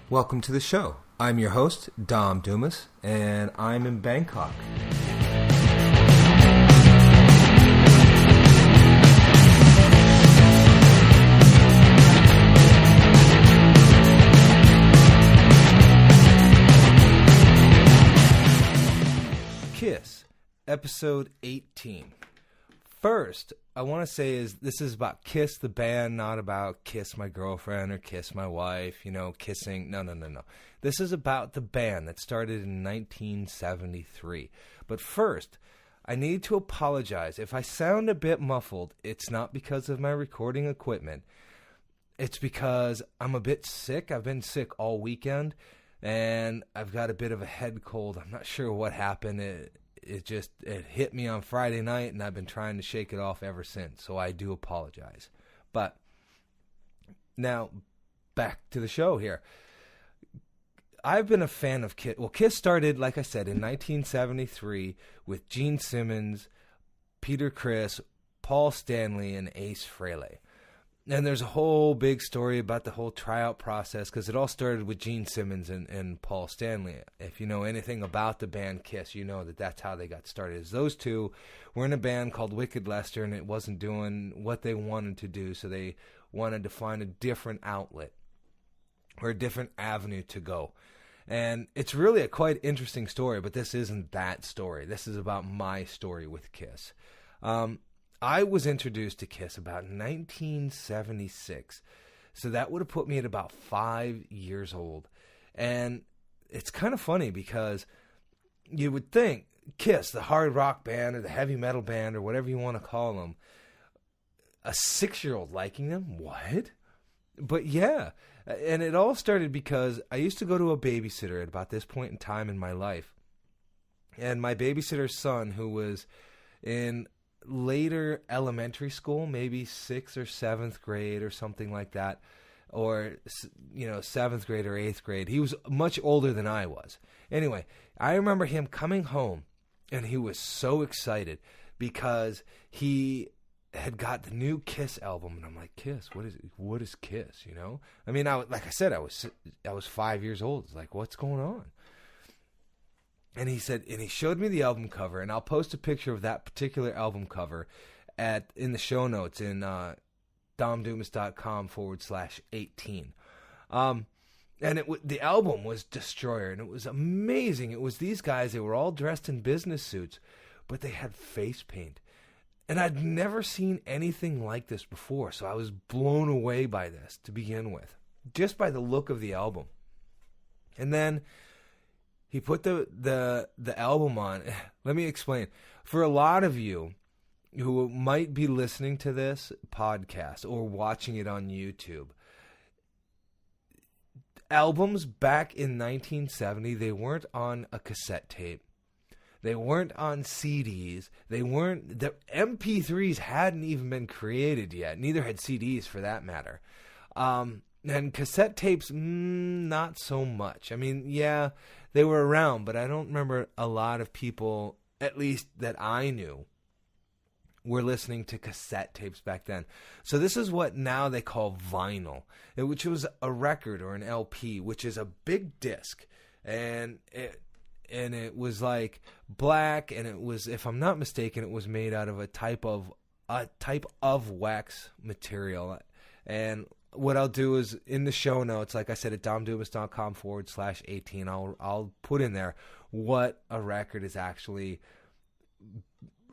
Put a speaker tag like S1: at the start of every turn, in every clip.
S1: Welcome to the show. I'm your host, Dom Dumas, and I'm in Bangkok. Kiss, episode 18. First, I want to say this is about Kiss the band, not about kiss my girlfriend or kiss my wife, kissing. No. This is about the band that started in 1973. But first, I need to apologize. If I sound a bit muffled, it's not because of my recording equipment. It's because I'm a bit sick. I've been sick all weekend, and I've got a bit of a head cold. I'm not sure what happened. It hit me on Friday night, and I've been trying to shake it off ever since, so I do apologize. But now, back to the show here. I've been a fan of Kiss. Well, Kiss started, like I said, in 1973 with Gene Simmons, Peter Criss, Paul Stanley, and Ace Frehley. And there's a whole big story about the whole tryout process because it all started with Gene Simmons and Paul Stanley. If you know anything about the band Kiss, you know that's how they got started. Is those two were in a band called Wicked Lester, and it wasn't doing what they wanted to do, so they wanted to find a different outlet or a different avenue to go. And it's really a quite interesting story, but this isn't that story. This is about my story with Kiss. I was introduced to Kiss about 1976, so that would have put me at about 5 years old. And it's kind of funny because you would think Kiss, the hard rock band or the heavy metal band or whatever you want to call them, a 6-year-old liking them? What? But yeah, and it all started because I used to go to a babysitter at about this point in time in my life. And my babysitter's son, who was in later elementary school, maybe 6th or 7th grade or something like that, or 7th grade or 8th grade. He was much older than I was. Anyway, I remember him coming home, and he was so excited because he had got the new Kiss album, and I'm like, Kiss? What is Kiss? I mean, I was 5 years old. It's like, what's going on? And he showed me the album cover, and I'll post a picture of that particular album cover in the show notes in domdumas.com/18. And the album was Destroyer, and it was amazing. It was these guys, they were all dressed in business suits, but they had face paint. And I'd never seen anything like this before, so I was blown away by this to begin with, just by the look of the album. And then he put the album on. Let me explain. For a lot of you who might be listening to this podcast or watching it on YouTube, albums back in 1970, they weren't on a cassette tape. They weren't on CDs. The MP3s hadn't even been created yet. Neither had CDs for that matter. And cassette tapes, not so much. I mean, yeah, they were around, but I don't remember a lot of people, at least that I knew, were listening to cassette tapes back then. So this is what now they call vinyl, which was a record or an LP, which is a big disc. And it was like black, and it was, if I'm not mistaken, it was made out of a type of wax material. And what I'll do is in the show notes, like I said, at domdumas.com/18, I'll put in there what a record is actually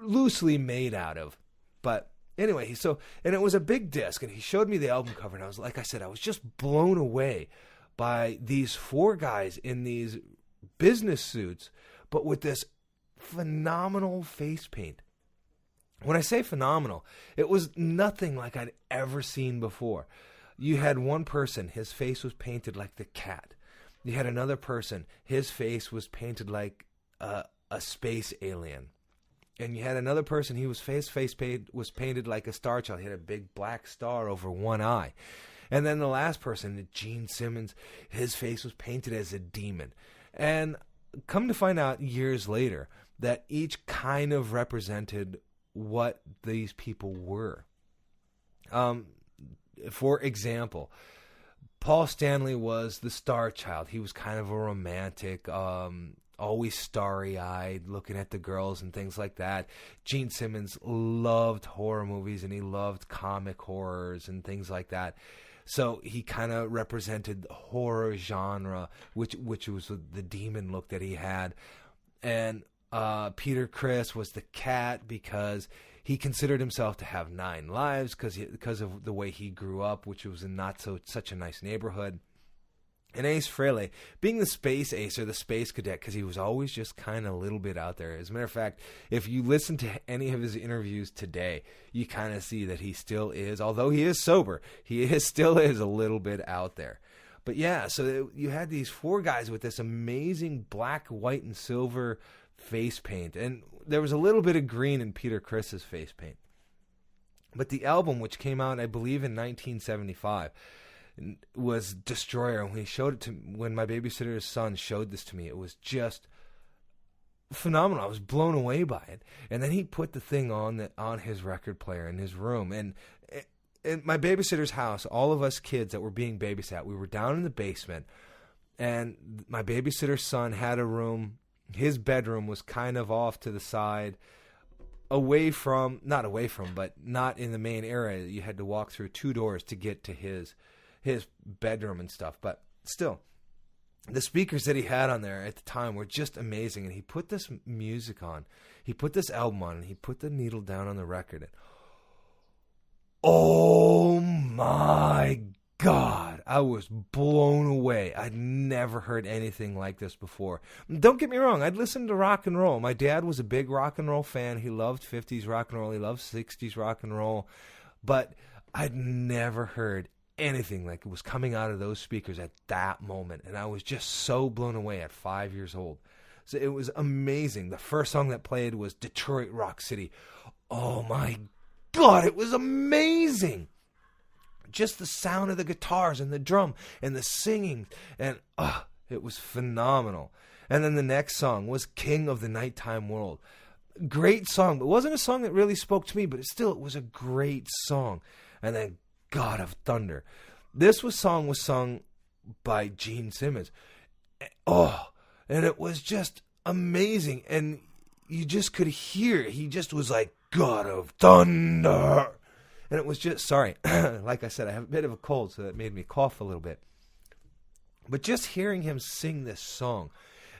S1: loosely made out of. But anyway, and it was a big disc, and he showed me the album cover, and I was just blown away by these 4 guys in these business suits, but with this phenomenal face paint. When I say phenomenal, it was nothing like I'd ever seen before. You had one person, his face was painted like the Cat. You had another person, his face was painted like a space alien. And you had another person, his face was painted like a star child. He had a big black star over one eye. And then the last person, Gene Simmons, his face was painted as a demon. And come to find out years later that each kind of represented what these people were. For example, Paul Stanley was the star child. He was kind of a romantic, always starry-eyed, looking at the girls and things like that. Gene Simmons loved horror movies, and he loved comic horrors and things like that. So he kind of represented the horror genre, which was the demon look that he had. And Peter Criss was the cat because he considered himself to have 9 lives because of the way he grew up, which was in such a nice neighborhood. And Ace Frehley, being the space ace or the space cadet, because he was always just kind of a little bit out there. As a matter of fact, if you listen to any of his interviews today, you kind of see that he still is, although he is sober, still is a little bit out there. But yeah, so you had these 4 guys with this amazing black, white, and silver face paint. And there was a little bit of green in Peter Criss's face paint. But the album, which came out, I believe, in 1975, was Destroyer. And when my babysitter's son showed this to me, it was just phenomenal. I was blown away by it. And then he put the thing on his record player in his room. And in my babysitter's house, all of us kids that were being babysat, we were down in the basement. And my babysitter's son had a room. His bedroom was kind of off to the side, not not in the main area. You had to walk through 2 doors to get to his bedroom and stuff. But still, the speakers that he had on there at the time were just amazing. And he put this music on. He put this album on, and he put the needle down on the record. And oh my God, I was blown away. I'd never heard anything like this before. Don't get me wrong, I'd listened to rock and roll. My dad was a big rock and roll fan. He loved 50s rock and roll. He loved 60s rock and roll. But I'd never heard anything like it was coming out of those speakers at that moment. And I was just so blown away at 5 years old. So it was amazing. The first song that played was Detroit Rock City. Oh my God, it was amazing. Just the sound of the guitars and the drum and the singing. And it was phenomenal. And then the next song was King of the Nighttime World. Great song. It wasn't a song that really spoke to me, but it was a great song. And then God of Thunder. This song was sung by Gene Simmons. And it was just amazing. And you just could hear, he just was like, God of Thunder. And it was just, sorry, like I said, I have a bit of a cold, so that made me cough a little bit. But just hearing him sing this song,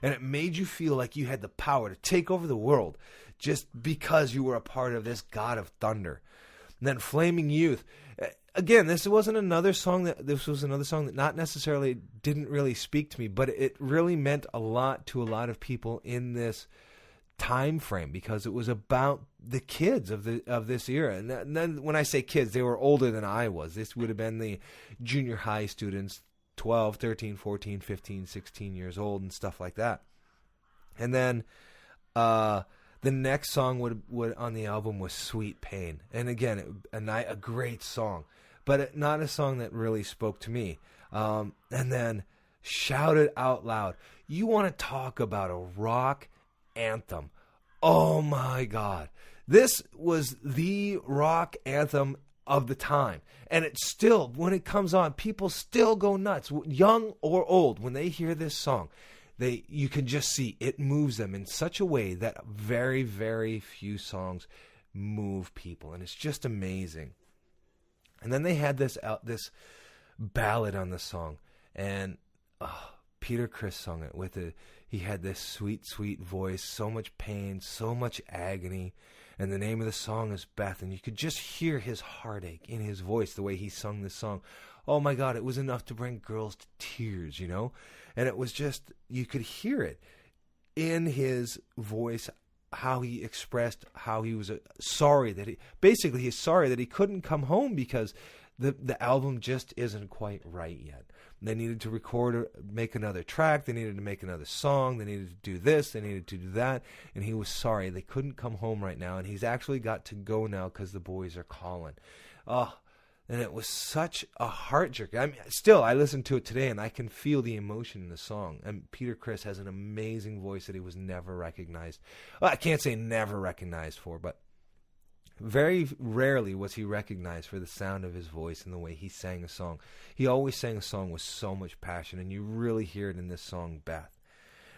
S1: and it made you feel like you had the power to take over the world just because you were a part of this God of Thunder. And then Flaming Youth. Again, this was another song that not necessarily didn't really speak to me, but it really meant a lot to a lot of people in this time frame because it was about the kids of this era. And then when I say kids, they were older than I was. This would have been the junior high students, 12, 13, 14, 15, 16 years old and stuff like that. And then the next song would on the album was Sweet Pain. And again, a great song, but not a song that really spoke to me. And then Shout It Out Loud. You want to talk about a rock anthem. Oh my God. This was the rock anthem of the time. And it's still, when it comes on, people still go nuts, young or old, when they hear this song. You can just see it moves them in such a way that very, very few songs move people. And it's just amazing. And then they had this ballad on the song. And Peter Criss sung it he had this sweet, sweet voice, so much pain, so much agony. And the name of the song is Beth. And you could just hear his heartache in his voice, the way he sung this song. Oh my God, it was enough to bring girls to tears, you know? And it was just, you could hear it in his voice, how he expressed how he was sorry he's sorry that he couldn't come home because the album just isn't quite right yet. They needed to record, make another track. They needed to make another song. They needed to do this. They needed to do that. And he was sorry. They couldn't come home right now. And he's actually got to go now because the boys are calling. And it was such a heart-jerker. I mean, still, I listen to it today and I can feel the emotion in the song. And Peter Criss has an amazing voice that he was never recognized. Well, I can't say never recognized for, but Very rarely was he recognized for the sound of his voice and the way he sang a song. He always sang a song with so much passion, and you really hear it in this song, Beth.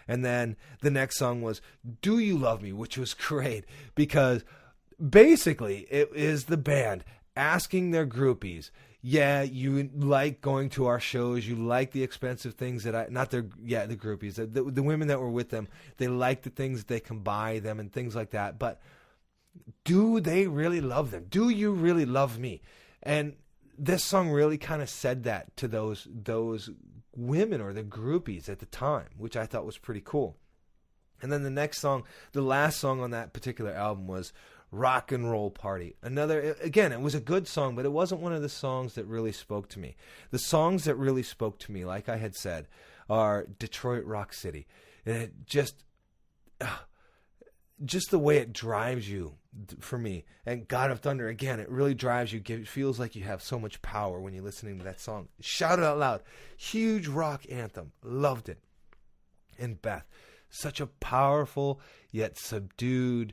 S1: And then the next song was Do You Love Me, which was great because basically it is the band asking their groupies, yeah, you like going to our shows, you like the expensive things that the groupies, the women that were with them, they like the things that they can buy them and things like that, but do they really love them? Do you really love me? And this song really kind of said that to those women or the groupies at the time, which I thought was pretty cool. And then the next song, the last song on that particular album was Rock and Roll Party. Another, again, it was a good song, but it wasn't one of the songs that really spoke to me. The songs that really spoke to me, like I had said, are Detroit Rock City. And it just the way it drives you, for me, and God of Thunder, again, it really drives you. It feels like you have so much power when you're listening to that song. Shout it out loud. Huge rock anthem. Loved it. And Beth, such a powerful yet subdued,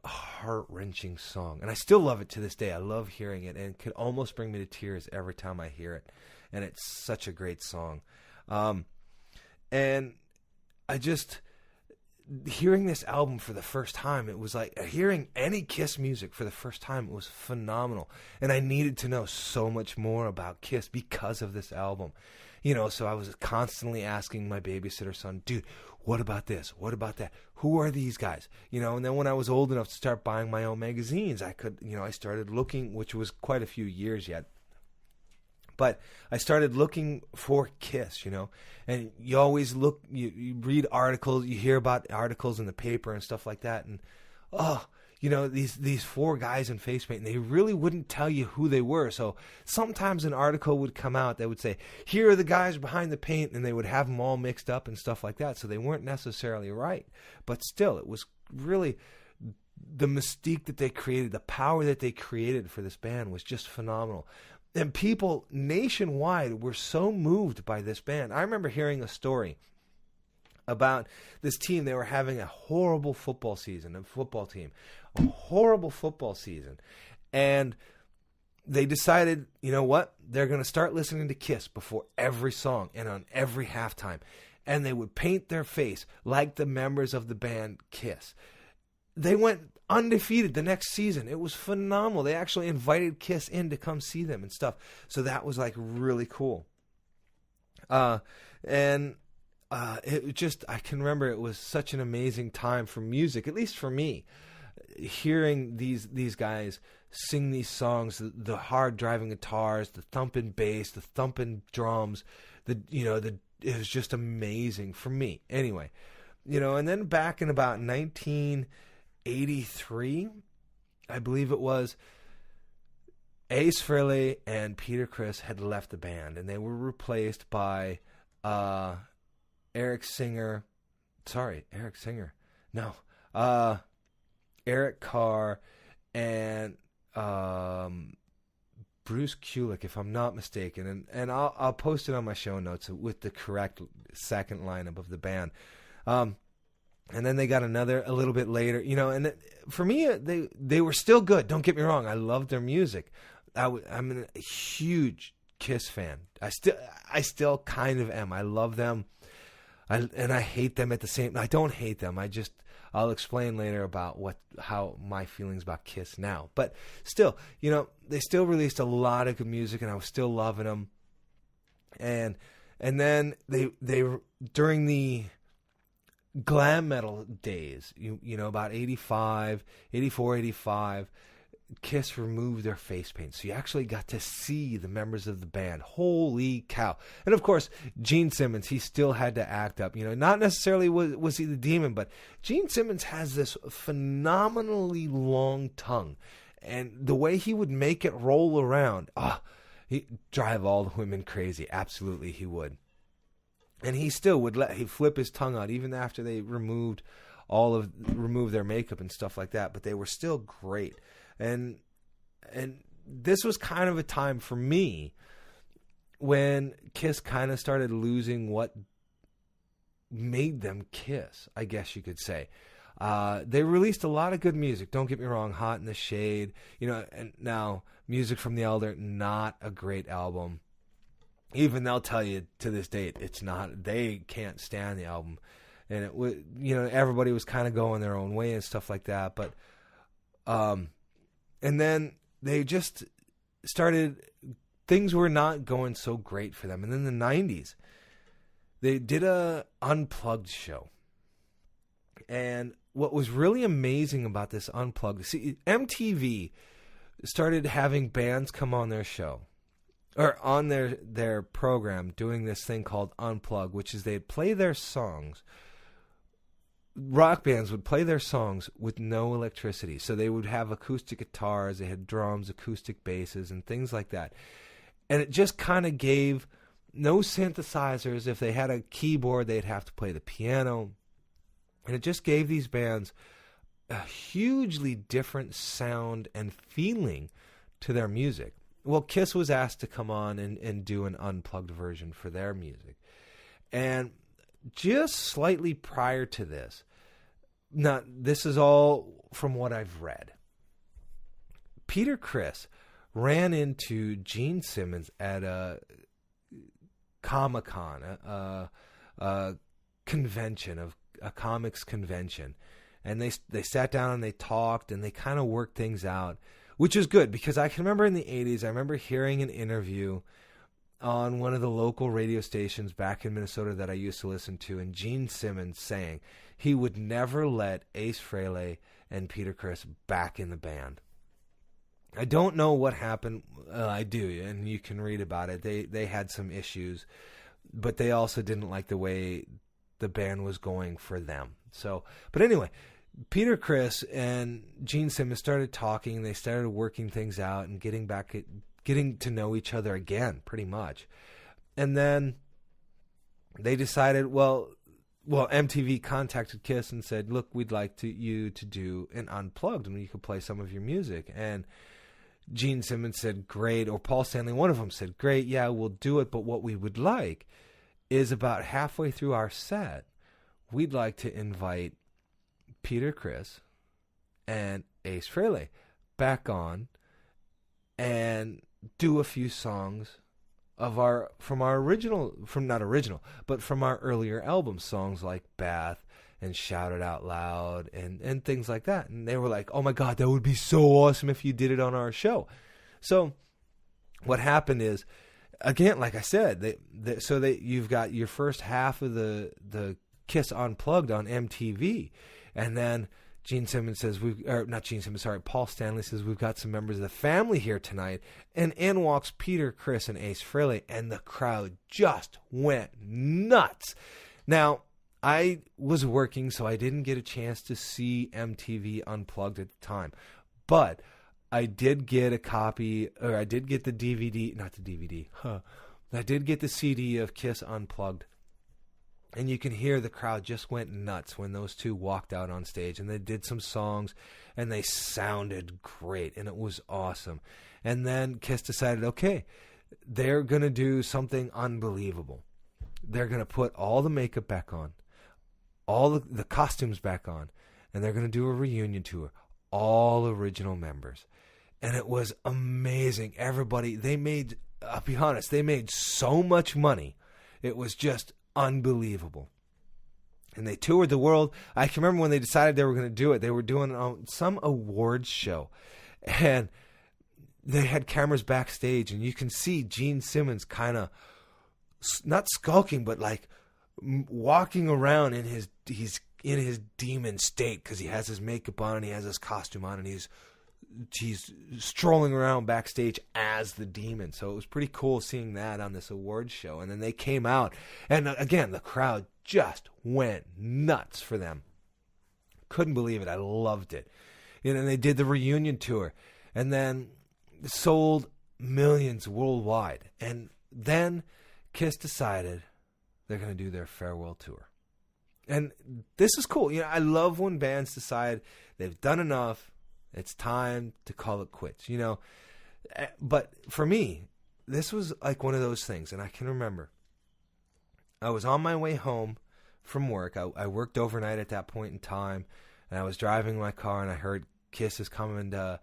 S1: heart-wrenching song. And I still love it to this day. I love hearing it, and it could almost bring me to tears every time I hear it. And it's such a great song. And I just... hearing this album for the first time, it was like hearing any Kiss music for the first time. It was phenomenal, and I needed to know so much more about Kiss because of this album, so I was constantly asking my babysitter son, dude, what about this, what about that, who are these guys, and then when I was old enough to start buying my own magazines, I could, I started looking, which was quite a few years yet. But I started looking for Kiss, and you always look, you read articles, you hear about articles in the paper and stuff like that. And, these four guys in face paint, and they really wouldn't tell you who they were. So sometimes an article would come out that would say, here are the guys behind the paint, and they would have them all mixed up and stuff like that. So they weren't necessarily right. But still, it was really the mystique that they created, the power that they created for this band was just phenomenal. And people nationwide were so moved by this band. I remember hearing a story about this team. They were having a horrible football season, a horrible football season. And they decided, you know what? They're going to start listening to Kiss before every song and on every halftime. And they would paint their face like the members of the band Kiss. They went undefeated the next season. It was phenomenal. They actually invited Kiss in to come see them and stuff. So that was like really cool. It just, I can remember it was such an amazing time for music, at least for me, hearing these guys sing these songs, the hard driving guitars, the thumping bass, the thumping drums, it was just amazing for me. Anyway, and then back in about 1983, I believe it was, Ace Frehley and Peter Criss had left the band, and they were replaced by Eric Carr and Bruce Kulick, if I'm not mistaken, and I'll post it on my show notes with the correct second lineup of the band. And then they got a little bit later, and for me, they were still good. Don't get me wrong. I loved their music. I'm a huge Kiss fan. I still kind of am. I love them. And I hate them at the same. I don't hate them. I'll explain later about how my feelings about Kiss now. But still, they still released a lot of good music, and I was still loving them. And then they during the glam metal days, about 85, Kiss removed their face paint, so you actually got to see the members of the band. Holy cow. And of course, Gene Simmons, he still had to act up. Not necessarily was he the demon, but Gene Simmons has this phenomenally long tongue, and the way he would make it roll around, he'd drive all the women crazy. Absolutely he would. And he still would he'd flip his tongue out even after they removed their makeup and stuff like that, but they were still great. And this was kind of a time for me when Kiss kind of started losing what made them Kiss, I guess you could say. They released a lot of good music. Don't get me wrong, Hot in the Shade. And now Music from the Elder, not a great album. Even they'll tell you to this date, it's not. They can't stand the album, and it was, everybody was kind of going their own way and stuff like that. But, and then they just started. Things were not going so great for them. And in the 90s, they did a Unplugged show. And what was really amazing about this Unplugged, see, MTV started having bands come on their show, or on their program, doing this thing called Unplugged, which is they'd play their songs. Rock bands would play their songs with no electricity. So they would have acoustic guitars, they had drums, acoustic basses, and things like that. And it just kind of gave no synthesizers. If they had a keyboard, they'd have to play the piano. And it just gave these bands a hugely different sound and feeling to their music. Well, Kiss was asked to come on and do an unplugged version for their music. And just slightly prior to this, now this is all from what I've read, Peter Criss ran into Gene Simmons at a Comic-Con, a convention, a comics convention. And they sat down and they talked and they kind of worked things out, which is good because I can remember in the 80s, I remember hearing an interview on one of the local radio stations back in Minnesota that I used to listen to, and Gene Simmons saying he would never let Ace Frehley and Peter Criss back in the band. I don't know what happened. I do, and you can read about it. They had some issues, but they also didn't like the way the band was going for them. So, but anyway, Peter Criss and Gene Simmons started talking. They started working things out and getting to know each other again, pretty much. And then they decided, well, MTV contacted Kiss and said, look, we'd like you to do an Unplugged, and you could play some of your music. And Gene Simmons said, great. Or Paul Stanley, one of them, said, great, yeah, we'll do it. But what we would like is about halfway through our set, we'd like to invite Peter Criss and Ace Frehley back on and do a few songs from our earlier album, songs like Bath and Shout It Out Loud and things like that. And they were like, oh my God, that would be so awesome if you did it on our show. So what happened is, again, like I said, you've got your first half of the Kiss Unplugged on MTV, and then Gene Simmons says, Paul Stanley says, we've got some members of the family here tonight. And in walks Peter Criss and Ace Frehley, and the crowd just went nuts. Now, I was working, so I didn't get a chance to see MTV Unplugged at the time. But I did get a copy, or I did get the DVD, not the DVD, I did get the CD of Kiss Unplugged. And you can hear the crowd just went nuts when those two walked out on stage. And they did some songs, and they sounded great, and it was awesome. And then Kiss decided, okay, they're going to do something unbelievable. They're going to put all the makeup back on, all the costumes back on, and they're going to do a reunion tour, all original members. And it was amazing. Everybody, I'll be honest, they made so much money. It was just unbelievable. And they toured the world. I can remember when they decided they were going to do it, they were doing some awards show, and they had cameras backstage, and you can see Gene Simmons kind of not skulking, but like walking around he's in his demon state, because he has his makeup on and he has his costume on, and he's strolling around backstage as the demon. So it was pretty cool seeing that on this awards show. And then they came out, and again, the crowd just went nuts for them. Couldn't believe it. I loved it. And they did the reunion tour, and then sold millions worldwide. And then Kiss decided they're going to do their farewell tour. And this is cool. I love when bands decide they've done enough, it's time to call it quits, But for me, this was like one of those things. And I can remember I was on my way home from work. I worked overnight at that point in time. And I was driving my car, and I heard Kiss is coming to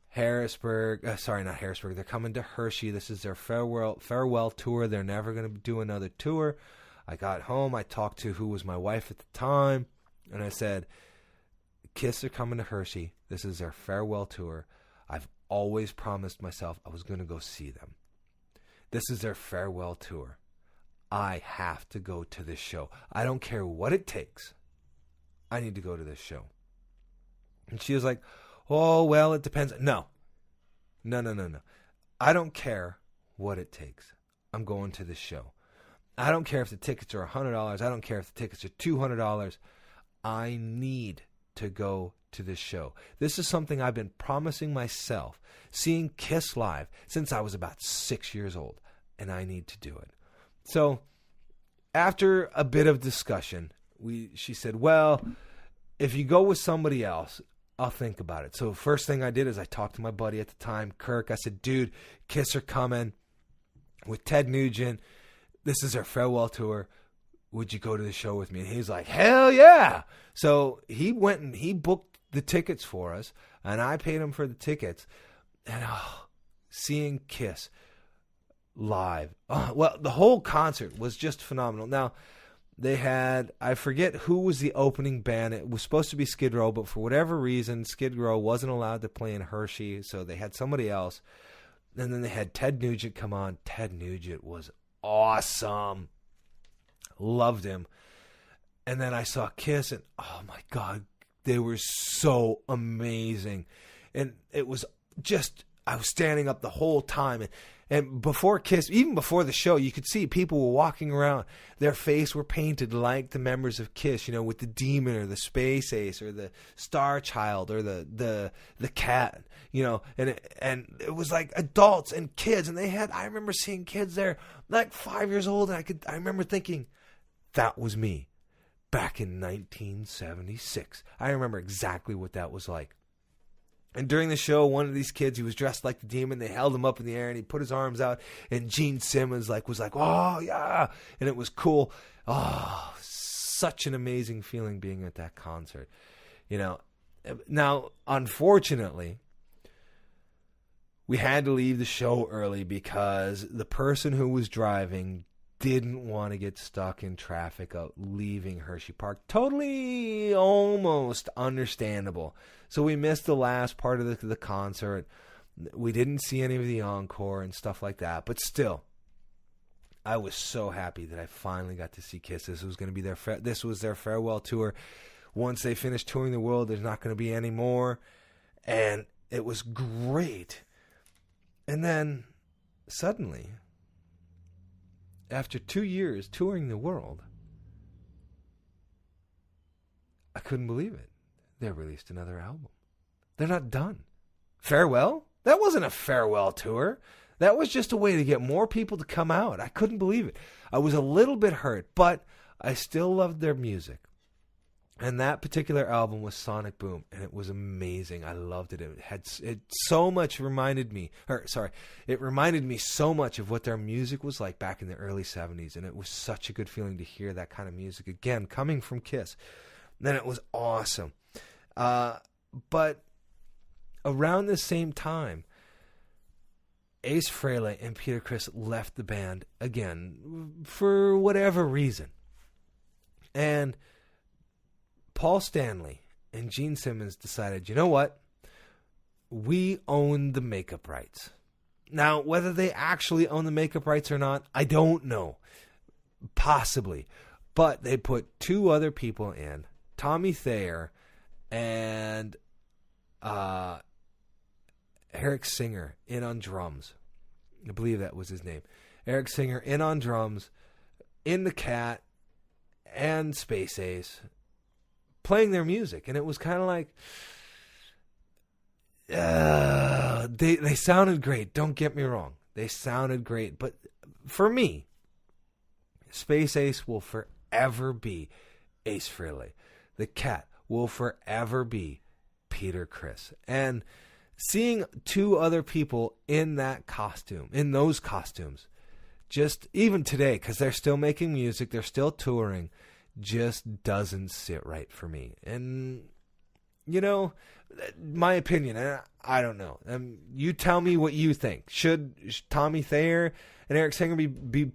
S1: Harrisburg. Sorry, not Harrisburg. They're coming to Hershey. This is their farewell tour. They're never going to do another tour. I got home. I talked to who was my wife at the time, and I said, Kiss are coming to Hershey. This is their farewell tour. I've always promised myself I was going to go see them. This is their farewell tour. I have to go to this show. I don't care what it takes. I need to go to this show. And she was like, oh, well, it depends. No. I don't care what it takes. I'm going to this show. I don't care if the tickets are $100. I don't care if the tickets are $200. I need to go to this show. This is something I've been promising myself, seeing Kiss live since I was about 6 years old, and I need to do it. So after a bit of discussion, she said, well, if you go with somebody else, I'll think about it. So first thing I did is I talked to my buddy at the time, Kirk. I said, dude, Kiss are coming with Ted Nugent. This is their farewell tour. Would you go to the show with me? And he's like, hell yeah. So he went and he booked the tickets for us, and I paid him for the tickets. And seeing Kiss live, well, the whole concert was just phenomenal. Now, they had, I forget who was the opening band. It was supposed to be Skid Row, but for whatever reason, Skid Row wasn't allowed to play in Hershey, so they had somebody else. And then they had Ted Nugent come on. Ted Nugent was awesome. Loved him. And then I saw Kiss, and oh my God, they were so amazing. And it was just, I was standing up the whole time. And before Kiss, even before the show, you could see people were walking around. Their face were painted like the members of Kiss, with the demon or the Space Ace or the Star Child or the cat, and it was like adults and kids. And I remember seeing kids there like 5 years old, and I remember thinking, that was me back in 1976. I remember exactly what that was like. And during the show, one of these kids, he was dressed like the demon. They held him up in the air, and he put his arms out. And Gene Simmons was like, oh, yeah. And it was cool. Oh, such an amazing feeling being at that concert. Now, unfortunately, we had to leave the show early because the person who was driving didn't want to get stuck in traffic leaving Hershey Park. Totally almost understandable. So we missed the last part of the concert. We didn't see any of the encore and stuff like that. But still, I was so happy that I finally got to see Kiss. This was going to be this was their farewell tour. Once they finished touring the world, there's not going to be any more. And it was great. And then suddenly, after 2 years touring the world, I couldn't believe it. They released another album. They're not done. Farewell? That wasn't a farewell tour. That was just a way to get more people to come out. I couldn't believe it. I was a little bit hurt, but I still loved their music. And that particular album was Sonic Boom, and it was amazing. I loved it. It reminded me so much of what their music was like back in the early 70s, and it was such a good feeling to hear that kind of music again coming from Kiss. Then it was awesome. But around the same time, Ace Frehley and Peter Criss left the band again for whatever reason. And Paul Stanley and Gene Simmons decided, you know what? We own the makeup rights. Now, whether they actually own the makeup rights or not, I don't know. Possibly. But they put two other people in, Tommy Thayer and Eric Singer in on drums. I believe that was his name. Eric Singer in on drums, in the Cat and Space Ace, playing their music. And it was kind of like, they sounded great. Don't get me wrong. They sounded great. But for me, Space Ace will forever be Ace Frehley. The Cat will forever be Peter Criss. And seeing two other people in those costumes, just even today, because they're still making music, they're still touring, just doesn't sit right for me. And my opinion, and I don't know. You tell me what you think. Should Tommy Thayer and Eric Singer be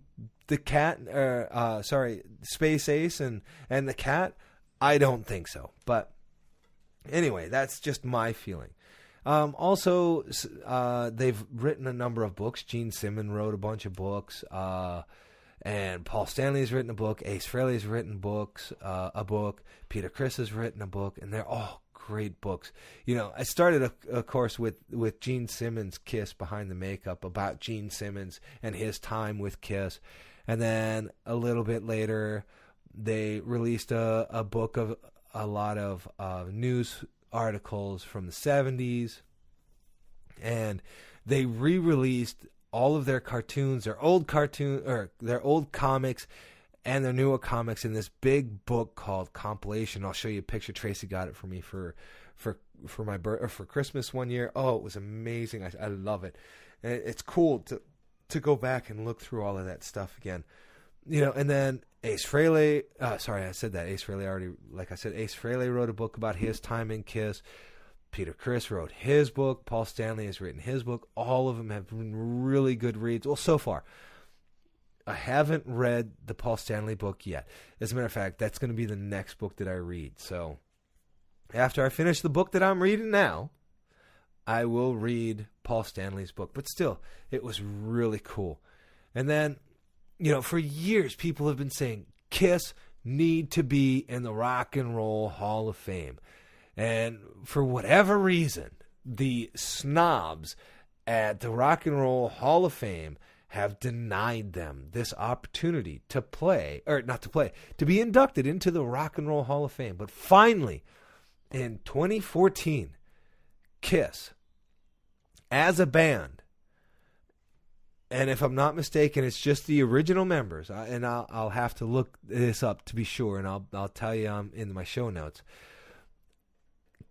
S1: the Cat? Space Ace and the Cat? I don't think so. But anyway, that's just my feeling. Also, they've written a number of books. Gene Simmons wrote a bunch of books. And Paul Stanley's written a book. Ace Frehley's written a book. Peter Criss has written a book. And they're all great books. I started, of course, with Gene Simmons' Kiss Behind the Makeup, about Gene Simmons and his time with Kiss. And then a little bit later, they released a book of a lot of news articles from the 70s, and they re-released all of their cartoons, their old comics and their newer comics in this big book called Compilation. I'll show you a picture. Tracy got it for me for Christmas one year. Oh, it was amazing. I love it. And it's cool to go back and look through all of that stuff again. And then Ace Frehley, Ace Frehley Ace Frehley wrote a book about his time in Kiss. Peter Criss wrote his book. Paul Stanley has written his book. All of them have been really good reads. Well, so far. I haven't read the Paul Stanley book yet. As a matter of fact, that's going to be the next book that I read. So after I finish the book that I'm reading now, I will read Paul Stanley's book. But still, it was really cool. And then, for years, people have been saying Kiss need to be in the Rock and Roll Hall of Fame. And for whatever reason, the snobs at the Rock and Roll Hall of Fame have denied them this opportunity to be inducted into the Rock and Roll Hall of Fame. But finally, in 2014, Kiss, as a band, and if I'm not mistaken, it's just the original members, and I'll have to look this up to be sure, and I'll tell you in my show notes.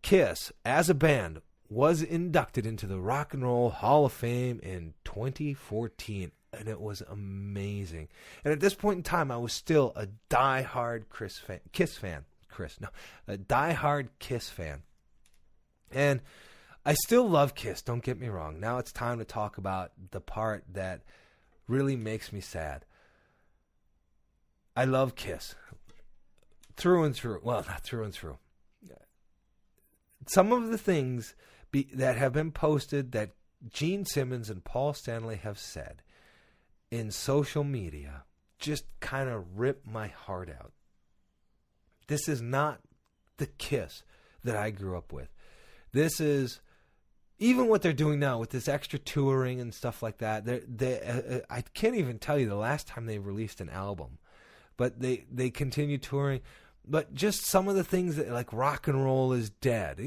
S1: Kiss, as a band, was inducted into the Rock and Roll Hall of Fame in 2014, and it was amazing. And at this point in time, I was still a diehard Kiss fan. A diehard Kiss fan. And I still love Kiss, don't get me wrong. Now it's time to talk about the part that really makes me sad. I love Kiss. Through and through. Well, not through and through. Some of the things that have been posted that Gene Simmons and Paul Stanley have said in social media just kind of rip my heart out. This is not the Kiss that I grew up with. This is, even what they're doing now with this extra touring and stuff like that. I can't even tell you the last time they released an album, but they continue touring. But just some of the things that, like, rock and roll is dead.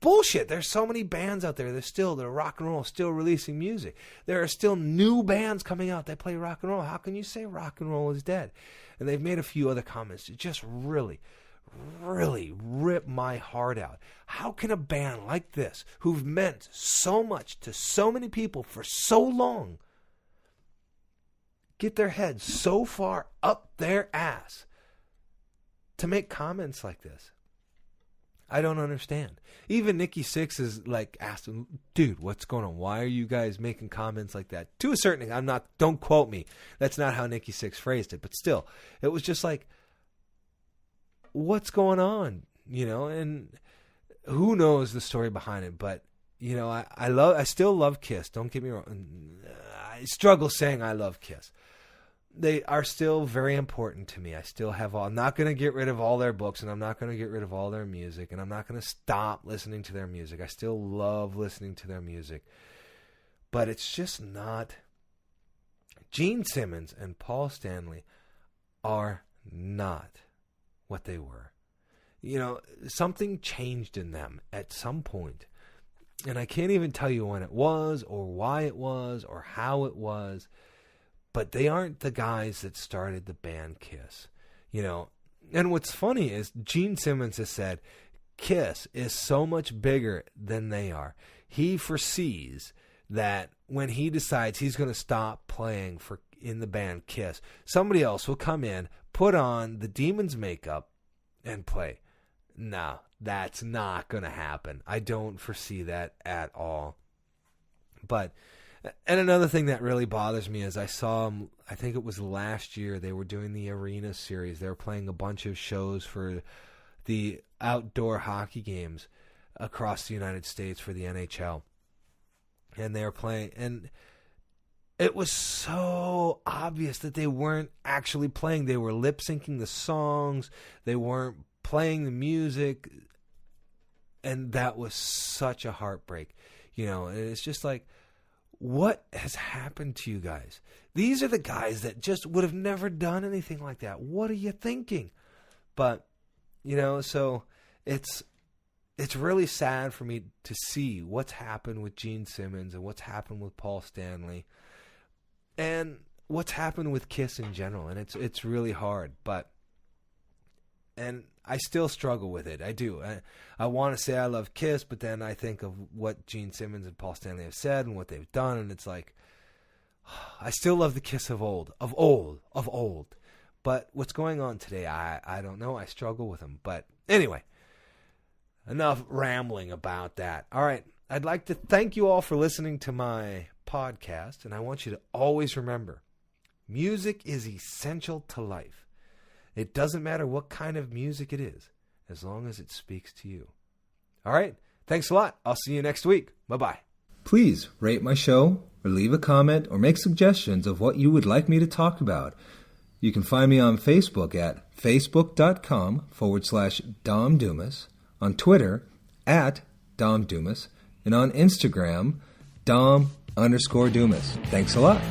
S1: Bullshit. There's so many bands out there. The rock and roll still releasing music. There are still new bands coming out that play rock and roll. How can you say rock and roll is dead? And they've made a few other comments that just really, really rip my heart out. How can a band like this, who've meant so much to so many people for so long, get their heads so far up their ass to make comments like this? I don't understand. Even Nikki Sixx is like, asked him, dude, what's going on? Why are you guys making comments like that? To a certain extent, don't quote me. That's not how Nikki Sixx phrased it. But still, it was just like, what's going on? And who knows the story behind it. But, I still love Kiss. Don't get me wrong. I struggle saying I love Kiss. They are still very important to me. I'm not going to get rid of all their books, and I'm not going to get rid of all their music, and I'm not going to stop listening to their music. I still love listening to their music. But it's just not. Gene Simmons and Paul Stanley are not what they were. Something changed in them at some point. And I can't even tell you when it was, or why it was, or how it was. But they aren't the guys that started the band Kiss, And what's funny is Gene Simmons has said Kiss is so much bigger than they are. He foresees that when he decides he's going to stop playing in the band Kiss, somebody else will come in, put on the Demon's makeup, and play. Nah, That's not going to happen. I don't foresee that at all. But, and another thing that really bothers me is I saw them, I think it was last year, they were doing the Arena series. They were playing a bunch of shows for the outdoor hockey games across the United States for the NHL. And they were playing, and it was so obvious that they weren't actually playing. They were lip syncing the songs. They weren't playing the music. And that was such a heartbreak. You know, and it's just like, what has happened to you guys? These are the guys that just would have never done anything like that. What are you thinking? But, you know, so it's really sad for me to see what's happened with Gene Simmons and what's happened with Paul Stanley and what's happened with Kiss in general. And it's really hard, and I still struggle with it. I do. I want to say I love Kiss, but then I think of what Gene Simmons and Paul Stanley have said and what they've done, and it's like, I still love the Kiss of old. But what's going on today, I don't know. I struggle with them. But anyway, enough rambling about that. All right. I'd like to thank you all for listening to my podcast, and I want you to always remember, music is essential to life. It doesn't matter what kind of music it is, as long as it speaks to you. All right. Thanks a lot. I'll see you next week. Bye-bye. Please rate my show or leave a comment or make suggestions of what you would like me to talk about. You can find me on Facebook at facebook.com/Dom Dumas, on Twitter at Dom Dumas, and on Instagram, Dom_Dumas. Thanks a lot.